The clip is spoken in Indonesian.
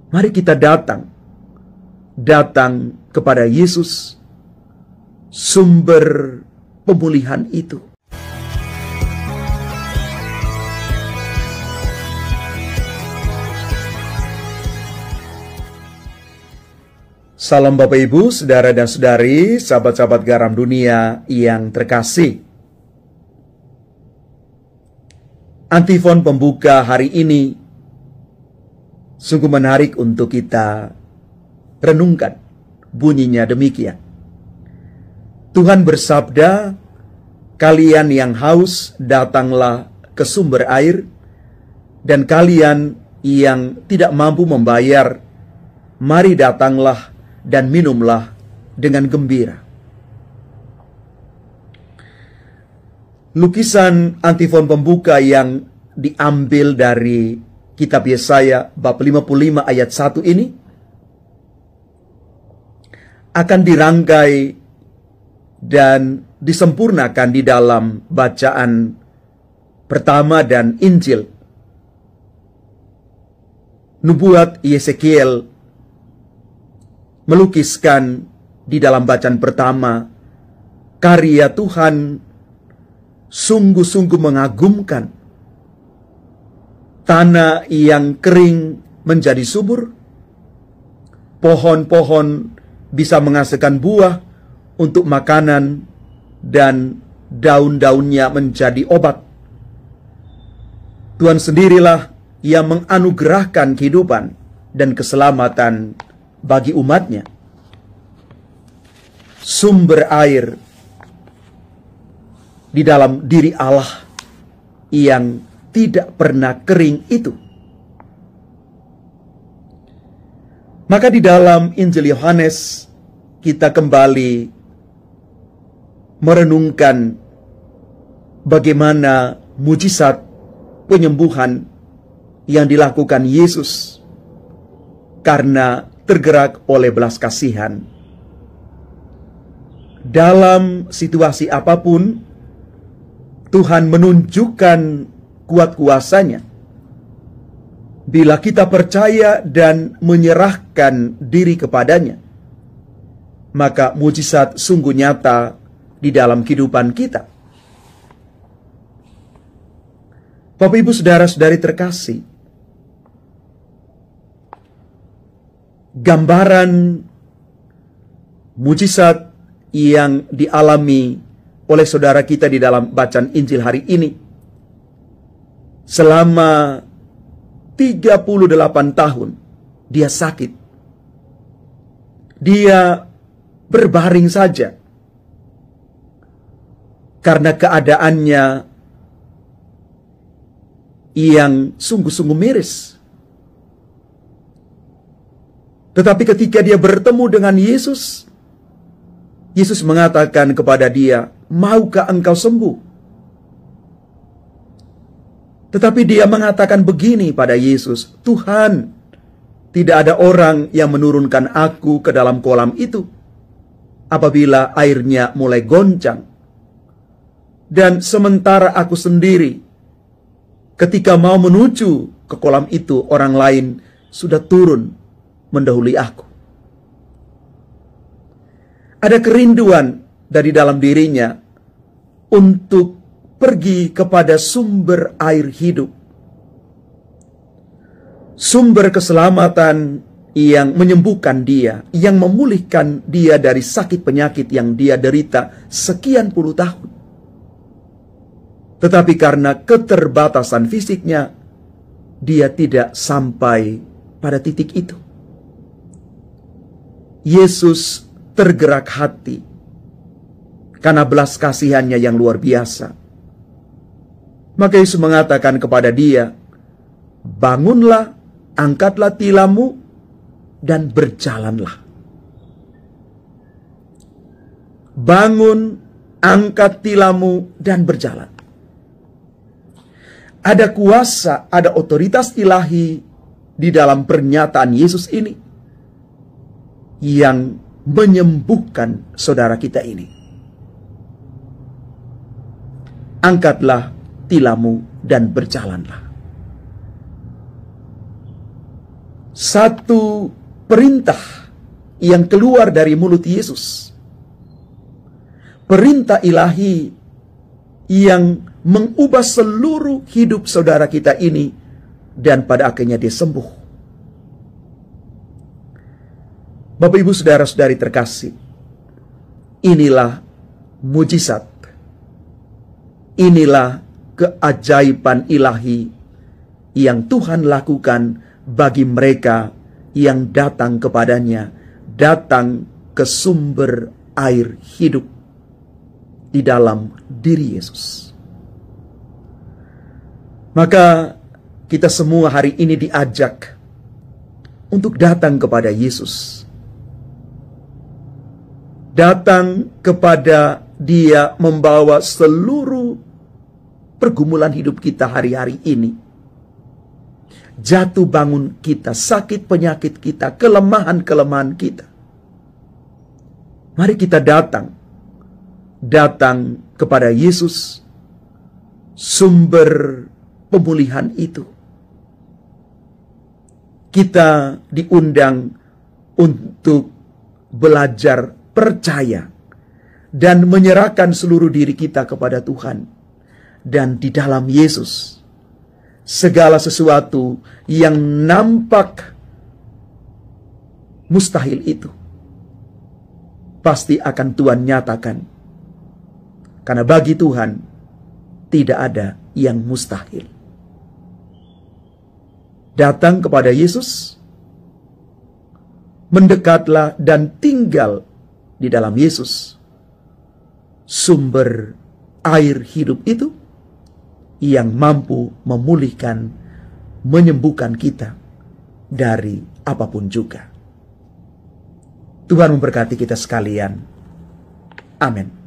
Mari kita datang kepada Yesus, sumber pemulihan itu. Salam Bapak Ibu, saudara dan saudari, sahabat-sahabat garam dunia yang terkasih. Antifon pembuka hari ini sungguh menarik untuk kita renungkan. Bunyinya demikian. Tuhan bersabda, "Kalian yang haus, datanglah ke sumber air, dan kalian yang tidak mampu membayar, mari datanglah dan minumlah dengan gembira." Lukisan antifon pembuka yang diambil dari kitab Yesaya bab 55 ayat 1 ini akan dirangkai dan disempurnakan di dalam bacaan pertama dan Injil. Nubuat Yesekiel melukiskan di dalam bacaan pertama karya Tuhan sungguh-sungguh mengagumkan. Tanah yang kering menjadi subur, pohon-pohon bisa menghasilkan buah untuk makanan, dan daun-daunnya menjadi obat. Tuhan sendirilah yang menganugerahkan kehidupan dan keselamatan bagi umatnya. Sumber air di dalam diri Allah yang tidak pernah kering itu. Maka di dalam Injil Yohanes kita kembali merenungkan bagaimana mujizat penyembuhan yang dilakukan Yesus karena tergerak oleh belas kasihan. Dalam situasi apapun, Tuhan menunjukkan kuat kuasanya. Bila kita percaya dan menyerahkan diri kepadanya, maka mujizat sungguh nyata di dalam kehidupan kita. Bapak Ibu saudara-saudari terkasih, gambaran mujizat yang dialami oleh saudara kita di dalam bacaan Injil hari ini, selama 38 tahun dia sakit. Dia berbaring saja karena keadaannya yang sungguh-sungguh miris. Tetapi ketika dia bertemu dengan Yesus, Yesus mengatakan kepada dia, "Maukah engkau sembuh?" Tetapi dia mengatakan begini pada Yesus, "Tuhan, tidak ada orang yang menurunkan aku ke dalam kolam itu apabila airnya mulai goncang. Dan sementara aku sendiri, ketika mau menuju ke kolam itu, orang lain sudah turun mendahului aku." Ada kerinduan dari dalam dirinya untuk pergi kepada sumber air hidup, sumber keselamatan yang menyembuhkan dia, yang memulihkan dia dari sakit penyakit yang dia derita sekian puluh tahun. Tetapi karena keterbatasan fisiknya, dia tidak sampai pada titik itu. Yesus tergerak hati karena belas kasihannya yang luar biasa. Maka Yesus mengatakan kepada dia, "Bangunlah, angkatlah tilammu, dan berjalanlah." Bangun, angkat tilammu, dan berjalan. Ada kuasa, ada otoritas ilahi di dalam pernyataan Yesus ini yang menyembuhkan saudara kita ini. Angkatlah tilammu dan berjalanlah. satu perintah yang keluar dari mulut Yesus. Perintah ilahi yang mengubah seluruh hidup saudara kita ini, dan pada akhirnya dia sembuh. Bapak ibu saudara-saudari terkasih, inilah mujizat, inilah keajaiban ilahi yang Tuhan lakukan bagi mereka yang datang kepadanya, datang ke sumber air hidup di dalam diri Yesus. Maka kita semua hari ini diajak untuk datang kepada Yesus. Datang kepada Dia membawa seluruh pergumulan hidup kita hari-hari ini. Jatuh bangun kita, sakit penyakit kita, kelemahan-kelemahan kita. Mari kita datang kepada Yesus, sumber pemulihan itu. Kita diundang untuk belajar percaya dan menyerahkan seluruh diri kita kepada Tuhan. Dan di dalam Yesus, segala sesuatu yang nampak mustahil itu pasti akan Tuhan nyatakan. Karena bagi Tuhan tidak ada yang mustahil. Datang kepada Yesus, mendekatlah dan tinggal di dalam Yesus, sumber air hidup itu yang mampu memulihkan, menyembuhkan kita dari apapun juga. Tuhan memberkati kita sekalian. Amin.